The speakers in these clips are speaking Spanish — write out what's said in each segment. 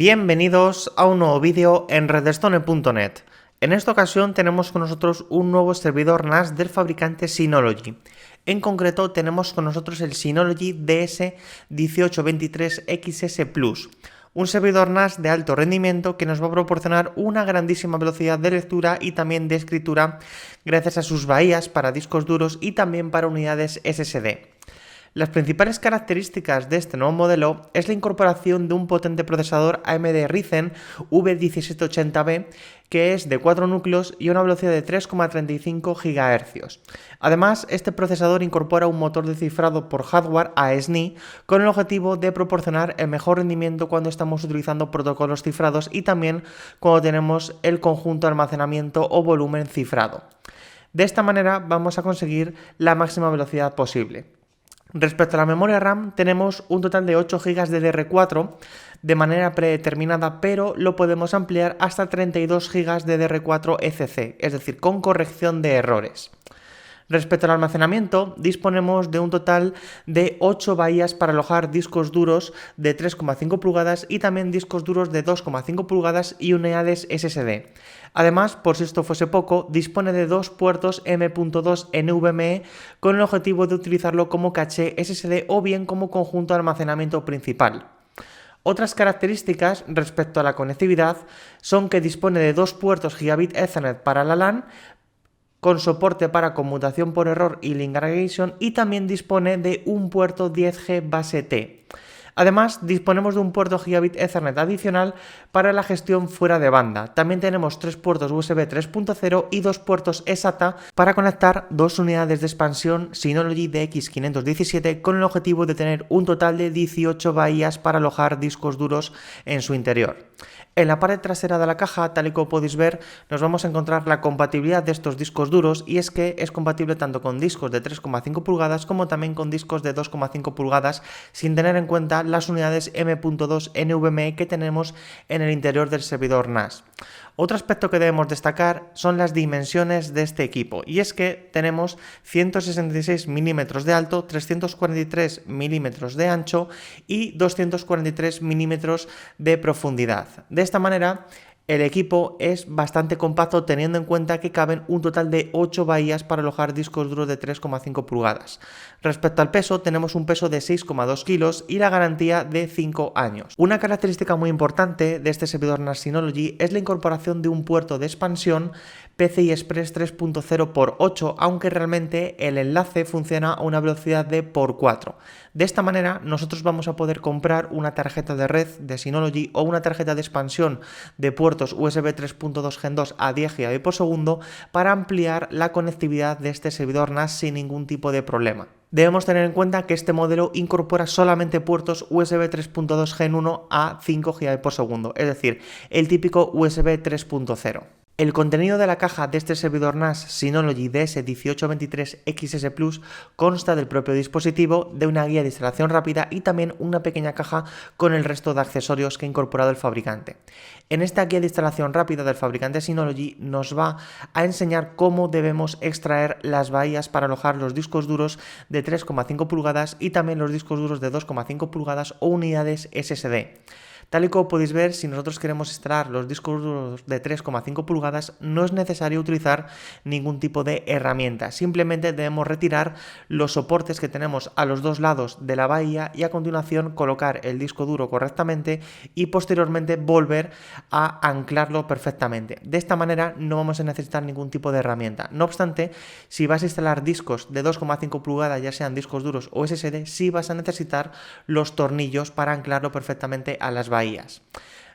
Bienvenidos a un nuevo vídeo en redstone.net. En esta ocasión tenemos con nosotros un nuevo servidor NAS del fabricante Synology. En concreto tenemos con nosotros el Synology DS1823XS Plus, un servidor NAS de alto rendimiento que nos va a proporcionar una grandísima velocidad de lectura y también de escritura gracias a sus bahías para discos duros y también para unidades SSD. Las principales características de este nuevo modelo es la incorporación de un potente procesador AMD Ryzen V1780B que es de 4 núcleos y una velocidad de 3,35 GHz. Además, este procesador incorpora un motor de cifrado por hardware AES-NI con el objetivo de proporcionar el mejor rendimiento cuando estamos utilizando protocolos cifrados y también cuando tenemos el conjunto de almacenamiento o volumen cifrado. De esta manera vamos a conseguir la máxima velocidad posible. Respecto a la memoria RAM, tenemos un total de 8 GB de DDR4 de manera predeterminada, pero lo podemos ampliar hasta 32 GB de DDR4 ECC, es decir, con corrección de errores. Respecto al almacenamiento, disponemos de un total de 8 bahías para alojar discos duros de 3,5 pulgadas y también discos duros de 2,5 pulgadas y unidades SSD. Además, por si esto fuese poco, dispone de 2 puertos M.2 NVMe con el objetivo de utilizarlo como caché SSD o bien como conjunto de almacenamiento principal. Otras características respecto a la conectividad son que dispone de 2 puertos Gigabit Ethernet para la LAN, con soporte para conmutación por error y link aggregation, y también dispone de un puerto 10G base T. Además, disponemos de un puerto Gigabit Ethernet adicional para la gestión fuera de banda. También tenemos 3 puertos USB 3.0 y 2 puertos eSATA para conectar 2 unidades de expansión Synology DX517 con el objetivo de tener un total de 18 bahías para alojar discos duros en su interior. En la parte trasera de la caja, tal y como podéis ver, nos vamos a encontrar la compatibilidad de estos discos duros, y es que es compatible tanto con discos de 3,5 pulgadas como también con discos de 2,5 pulgadas, sin tener en cuenta las unidades M.2 NVMe que tenemos en el interior del servidor NAS. Otro aspecto que debemos destacar son las dimensiones de este equipo, y es que tenemos 166 milímetros de alto, 343 milímetros de ancho y 243 milímetros de profundidad. De esta manera, el equipo es bastante compacto teniendo en cuenta que caben un total de 8 bahías para alojar discos duros de 3,5 pulgadas. Respecto al peso, tenemos un peso de 6,2 kilos y la garantía de 5 años. Una característica muy importante de este servidor NAS Synology es la incorporación de un puerto de expansión PCI Express 3.0x8, aunque realmente el enlace funciona a una velocidad de x4. De esta manera, nosotros vamos a poder comprar una tarjeta de red de Synology o una tarjeta de expansión de puertos USB 3.2 Gen 2 a 10 GB por segundo para ampliar la conectividad de este servidor NAS sin ningún tipo de problema. Debemos tener en cuenta que este modelo incorpora solamente puertos USB 3.2 Gen 1 a 5 GB por segundo, es decir, el típico USB 3.0. El contenido de la caja de este servidor NAS Synology DS1823XS Plus consta del propio dispositivo, de una guía de instalación rápida y también una pequeña caja con el resto de accesorios que ha incorporado el fabricante. En esta guía de instalación rápida del fabricante Synology nos va a enseñar cómo debemos extraer las bahías para alojar los discos duros de 3,5 pulgadas y también los discos duros de 2,5 pulgadas o unidades SSD. Tal y como podéis ver, si nosotros queremos extraer los discos duros de 3,5 pulgadas, no es necesario utilizar ningún tipo de herramienta. Simplemente debemos retirar los soportes que tenemos a los dos lados de la bahía y a continuación colocar el disco duro correctamente y posteriormente volver a anclarlo perfectamente. De esta manera no vamos a necesitar ningún tipo de herramienta. No obstante, si vas a instalar discos de 2,5 pulgadas, ya sean discos duros o SSD, sí vas a necesitar los tornillos para anclarlo perfectamente a las bahías.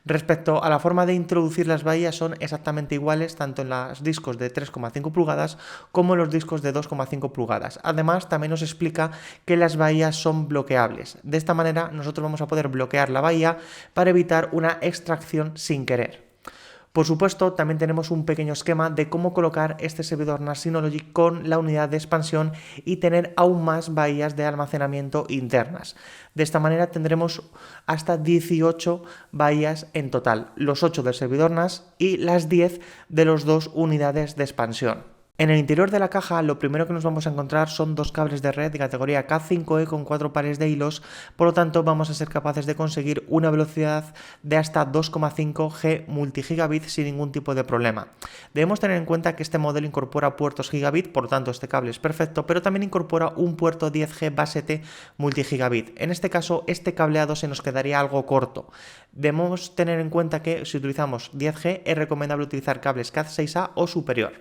Respecto a la forma de introducir las bahías, son exactamente iguales tanto en los discos de 3,5 pulgadas como en los discos de 2,5 pulgadas. Además, también nos explica que las bahías son bloqueables. De esta manera, nosotros vamos a poder bloquear la bahía para evitar una extracción sin querer. Por supuesto, también tenemos un pequeño esquema de cómo colocar este servidor NAS Synology con la unidad de expansión y tener aún más bahías de almacenamiento internas. De esta manera tendremos hasta 18 bahías en total, los 8 del servidor NAS y las 10 de las 2 unidades de expansión. En el interior de la caja lo primero que nos vamos a encontrar son dos cables de red de categoría K5e con 4 pares de hilos, por lo tanto vamos a ser capaces de conseguir una velocidad de hasta 2,5 G multigigabit sin ningún tipo de problema. Debemos tener en cuenta que este modelo incorpora puertos gigabit, por lo tanto este cable es perfecto, pero también incorpora un puerto 10G base T multigigabit. En este caso este cableado se nos quedaría algo corto. Debemos tener en cuenta que si utilizamos 10G es recomendable utilizar cables Cat6a o superior.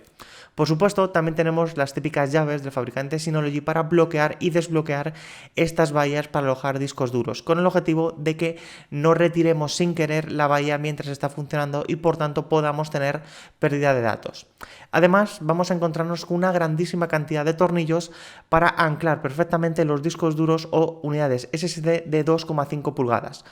Por supuesto, también tenemos las típicas llaves del fabricante Synology para bloquear y desbloquear estas bahías para alojar discos duros, con el objetivo de que no retiremos sin querer la bahía mientras está funcionando y por tanto podamos tener pérdida de datos. Además, vamos a encontrarnos con una grandísima cantidad de tornillos para anclar perfectamente los discos duros o unidades SSD de 2,5 pulgadas.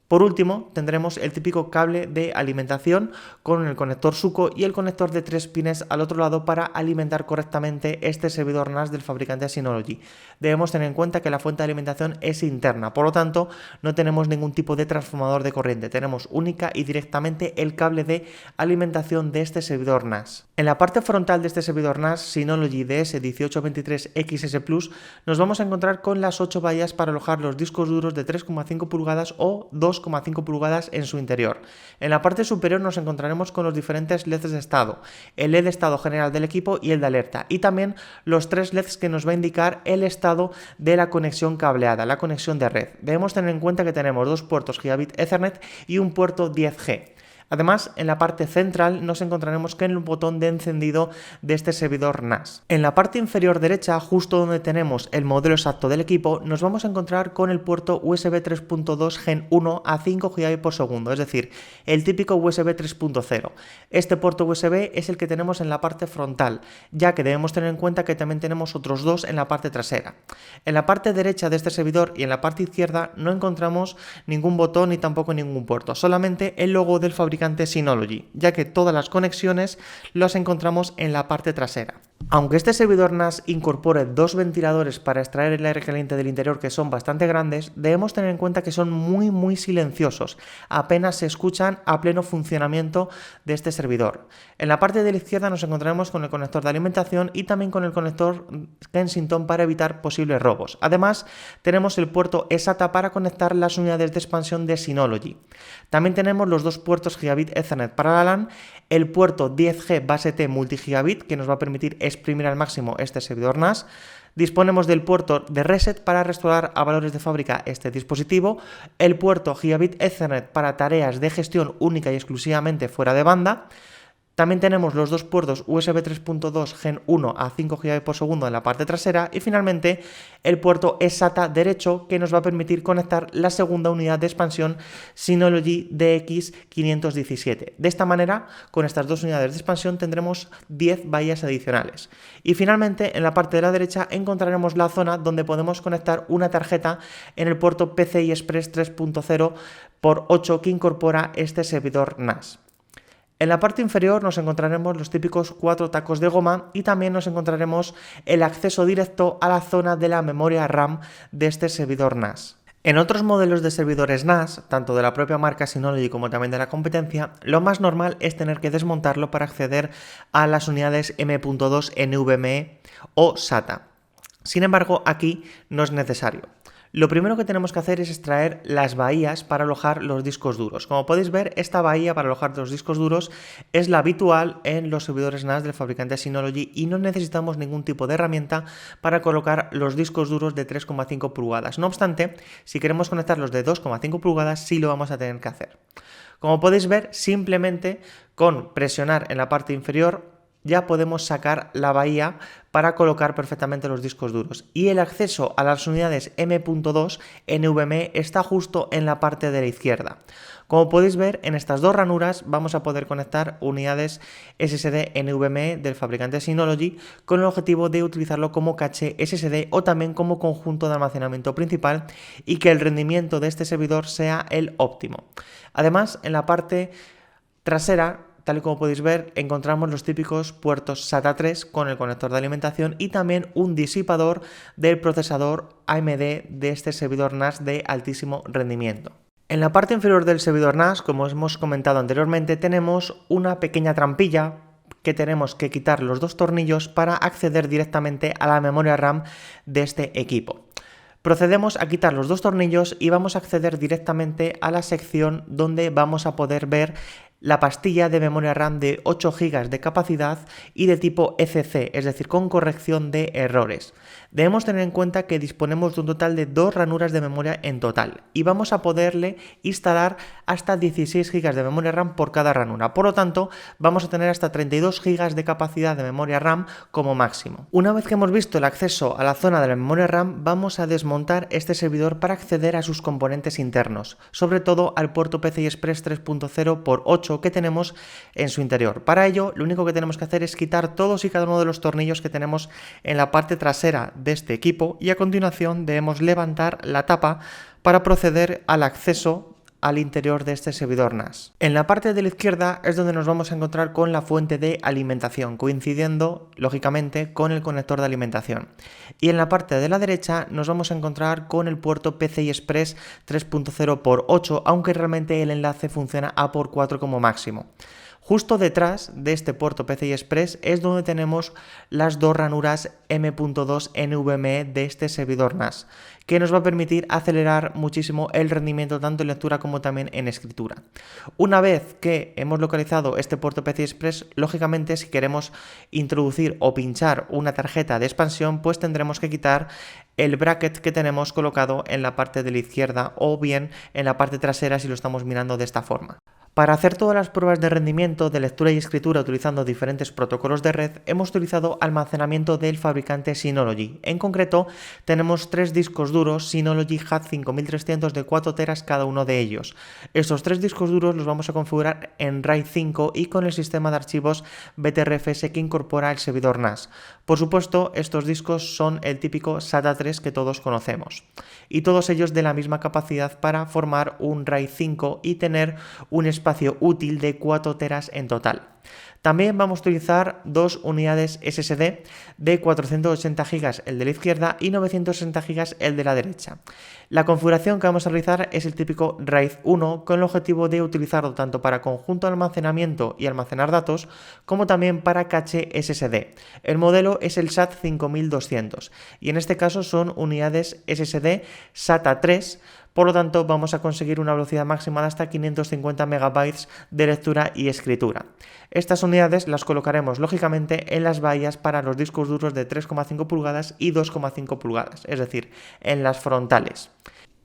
Por último, tendremos el típico cable de alimentación con el conector SUCO y el conector de 3 pines al otro lado para alimentar correctamente este servidor NAS del fabricante Synology. Debemos tener en cuenta que la fuente de alimentación es interna, por lo tanto no tenemos ningún tipo de transformador de corriente, tenemos única y directamente el cable de alimentación de este servidor NAS. En la parte frontal de este servidor NAS Synology DS1823XS Plus nos vamos a encontrar con las 8 bahías para alojar los discos duros de 3,5 pulgadas o 2,5 pulgadas en su interior. En la parte superior nos encontraremos con los diferentes LEDs de estado, el LED de estado general del equipo y el de alerta, y también los 3 LEDs que nos va a indicar el estado de la conexión cableada, la conexión de red. Debemos tener en cuenta que tenemos 2 puertos Gigabit Ethernet y un puerto 10G. Además, en la parte central nos encontraremos con el botón de encendido de este servidor NAS. En la parte inferior derecha, justo donde tenemos el modelo exacto del equipo, nos vamos a encontrar con el puerto USB 3.2 Gen 1 a 5 GB por segundo, es decir, el típico USB 3.0. Este puerto USB es el que tenemos en la parte frontal, ya que debemos tener en cuenta que también tenemos otros dos en la parte trasera. En la parte derecha de este servidor y en la parte izquierda no encontramos ningún botón ni tampoco ningún puerto, solamente el logo del fabricante Synology, ya que todas las conexiones las encontramos en la parte trasera. Aunque este servidor NAS incorpore 2 ventiladores para extraer el aire caliente del interior que son bastante grandes, debemos tener en cuenta que son muy silenciosos, apenas se escuchan a pleno funcionamiento de este servidor. En la parte de la izquierda nos encontraremos con el conector de alimentación y también con el conector Kensington para evitar posibles robos. Además, tenemos el puerto eSATA para conectar las unidades de expansión de Synology. También tenemos los 2 puertos Gigabit Ethernet para la LAN, el puerto 10G base T multigigabit que nos va a permitir exprimir al máximo este servidor NAS. Disponemos del puerto de reset para restaurar a valores de fábrica este dispositivo, el puerto Gigabit Ethernet para tareas de gestión única y exclusivamente fuera de banda. También tenemos los 2 puertos USB 3.2 Gen 1 a 5 GB por segundo en la parte trasera y finalmente el puerto eSATA derecho que nos va a permitir conectar la segunda unidad de expansión Synology DX517. De esta manera, con estas 2 unidades de expansión tendremos 10 bahías adicionales. Y finalmente, en la parte de la derecha encontraremos la zona donde podemos conectar una tarjeta en el puerto PCI Express 3.0 por 8 que incorpora este servidor NAS. En la parte inferior nos encontraremos los típicos 4 tacos de goma y también nos encontraremos el acceso directo a la zona de la memoria RAM de este servidor NAS. En otros modelos de servidores NAS, tanto de la propia marca Synology como también de la competencia, lo más normal es tener que desmontarlo para acceder a las unidades M.2 NVMe o SATA. Sin embargo, aquí no es necesario. Lo primero que tenemos que hacer es extraer las bahías para alojar los discos duros. Como podéis ver, esta bahía para alojar los discos duros es la habitual en los servidores NAS del fabricante Synology y no necesitamos ningún tipo de herramienta para colocar los discos duros de 3,5 pulgadas. No obstante, si queremos conectar los de 2,5 pulgadas, sí lo vamos a tener que hacer. Como podéis ver, simplemente con presionar en la parte inferior ya podemos sacar la bahía para colocar perfectamente los discos duros. Y el acceso a las unidades M.2 NVMe está justo en la parte de la izquierda. Como podéis ver, en estas 2 ranuras vamos a poder conectar unidades SSD NVMe del fabricante Synology con el objetivo de utilizarlo como caché SSD o también como conjunto de almacenamiento principal y que el rendimiento de este servidor sea el óptimo. Además, en la parte trasera, tal y como podéis ver, encontramos los típicos puertos SATA 3 con el conector de alimentación y también un disipador del procesador AMD de este servidor NAS de altísimo rendimiento. En la parte inferior del servidor NAS, como hemos comentado anteriormente, tenemos una pequeña trampilla que tenemos que quitar los dos tornillos para acceder directamente a la memoria RAM de este equipo. Procedemos a quitar los dos tornillos y vamos a acceder directamente a la sección donde vamos a poder ver la pastilla de memoria RAM de 8 GB de capacidad y de tipo ECC, es decir, con corrección de errores. Debemos tener en cuenta que disponemos de un total de 2 ranuras de memoria en total y vamos a poderle instalar hasta 16 GB de memoria RAM por cada ranura. Por lo tanto, vamos a tener hasta 32 GB de capacidad de memoria RAM como máximo. Una vez que hemos visto el acceso a la zona de la memoria RAM, vamos a desmontar este servidor para acceder a sus componentes internos, sobre todo al puerto PCI Express 3.0x8 que tenemos en su interior. Para ello, lo único que tenemos que hacer es quitar todos y cada uno de los tornillos que tenemos en la parte trasera de este equipo y a continuación debemos levantar la tapa para proceder al acceso al interior de este servidor NAS. En la parte de la izquierda es donde nos vamos a encontrar con la fuente de alimentación, coincidiendo lógicamente con el conector de alimentación. Y en la parte de la derecha nos vamos a encontrar con el puerto PCI Express 3.0x8, aunque realmente el enlace funciona A/4 como máximo. Justo detrás de este puerto PCI Express es donde tenemos las dos ranuras M.2 NVMe de este servidor NAS, que nos va a permitir acelerar muchísimo el rendimiento tanto en lectura como también en escritura. Una vez que hemos localizado este puerto PCI Express, lógicamente si queremos introducir o pinchar una tarjeta de expansión, pues tendremos que quitar el bracket que tenemos colocado en la parte de la izquierda o bien en la parte trasera si lo estamos mirando de esta forma. Para hacer todas las pruebas de rendimiento de lectura y escritura utilizando diferentes protocolos de red, hemos utilizado almacenamiento del fabricante Synology. En concreto, tenemos 3 discos duros Synology HAT5300 de 4 teras cada uno de ellos. Estos 3 discos duros los vamos a configurar en RAID 5 y con el sistema de archivos BTRFS que incorpora el servidor NAS. Por supuesto, estos discos son el típico SATA 3 que todos conocemos. Y todos ellos de la misma capacidad para formar un RAID 5 y tener un espacio útil de 4 teras en total. También vamos a utilizar 2 unidades SSD de 480 GB el de la izquierda y 960 GB el de la derecha. La configuración que vamos a realizar es el típico RAID 1 con el objetivo de utilizarlo tanto para conjunto de almacenamiento y almacenar datos como también para caché SSD. El modelo es el SAT 5200 y en este caso son unidades SSD SATA 3. Por lo tanto, vamos a conseguir una velocidad máxima de hasta 550 MB de lectura y escritura. Estas unidades las colocaremos lógicamente en las bahías para los discos duros de 3,5 pulgadas y 2,5 pulgadas, es decir, en las frontales.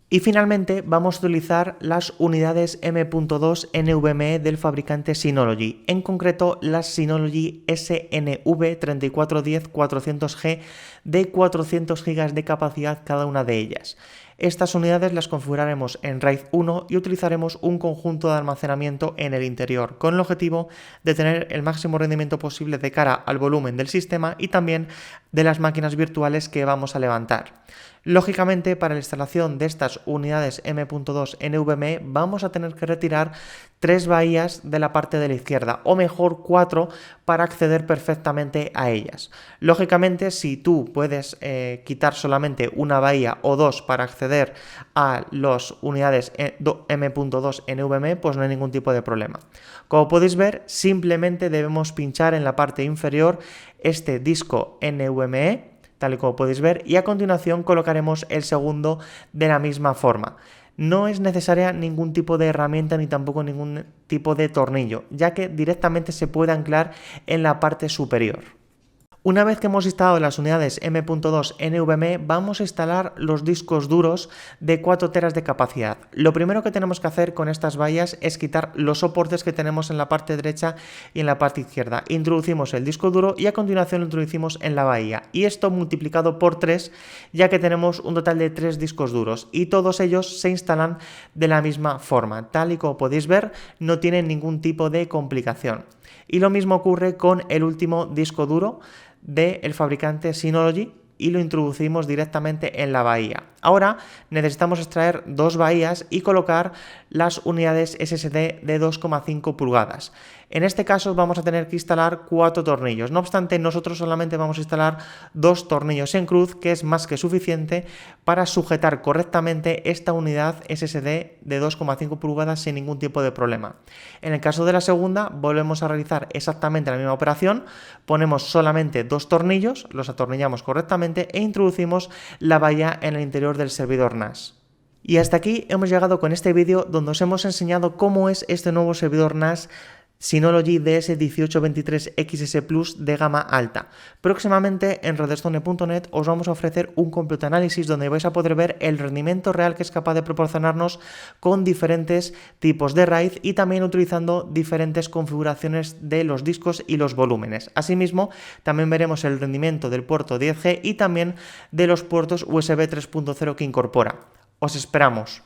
Y finalmente vamos a utilizar las unidades M.2 NVMe del fabricante Synology, en concreto las Synology SNV3410-400G de 400 GB de capacidad cada una de ellas. Estas unidades las configuraremos en RAID 1 y utilizaremos un conjunto de almacenamiento en el interior, con el objetivo de tener el máximo rendimiento posible de cara al volumen del sistema y también de las máquinas virtuales que vamos a levantar. Lógicamente, para la instalación de estas unidades M.2 NVMe vamos a tener que retirar 3 bahías de la parte de la izquierda, o mejor 4 para acceder perfectamente a ellas. Lógicamente, si tú puedes quitar solamente una bahía o 2 para acceder a las unidades M.2 NVMe, pues no hay ningún tipo de problema. Como podéis ver, simplemente debemos pinchar en la parte inferior este disco NVMe, tal y como podéis ver, y a continuación colocaremos el segundo de la misma forma. No es necesaria ningún tipo de herramienta ni tampoco ningún tipo de tornillo, ya que directamente se puede anclar en la parte superior. Una vez que hemos instalado las unidades M.2 NVMe, vamos a instalar los discos duros de 4 teras de capacidad. Lo primero que tenemos que hacer con estas bahías es quitar los soportes que tenemos en la parte derecha y en la parte izquierda. Introducimos el disco duro y a continuación lo introducimos en la bahía. Y esto multiplicado por 3, ya que tenemos un total de 3 discos duros y todos ellos se instalan de la misma forma. Tal y como podéis ver, no tienen ningún tipo de complicación. Y lo mismo ocurre con el último disco duro del fabricante Synology, y lo introducimos directamente en la bahía. Ahora necesitamos extraer dos bahías y colocar las unidades SSD de 2,5 pulgadas. En este caso vamos a tener que instalar 4 tornillos. No obstante, nosotros solamente vamos a instalar 2 tornillos en cruz, que es más que suficiente para sujetar correctamente esta unidad SSD de 2,5 pulgadas sin ningún tipo de problema. En el caso de la segunda, volvemos a realizar exactamente la misma operación. Ponemos solamente 2 tornillos, los atornillamos correctamente e introducimos la bahía en el interior del servidor NAS. Y hasta aquí hemos llegado con este vídeo donde os hemos enseñado cómo es este nuevo servidor NAS Synology DS1823XS Plus de gama alta. Próximamente en redstone.net os vamos a ofrecer un completo análisis donde vais a poder ver el rendimiento real que es capaz de proporcionarnos con diferentes tipos de RAID y también utilizando diferentes configuraciones de los discos y los volúmenes. Asimismo, también veremos el rendimiento del puerto 10G y también de los puertos USB 3.0 que incorpora. Os esperamos.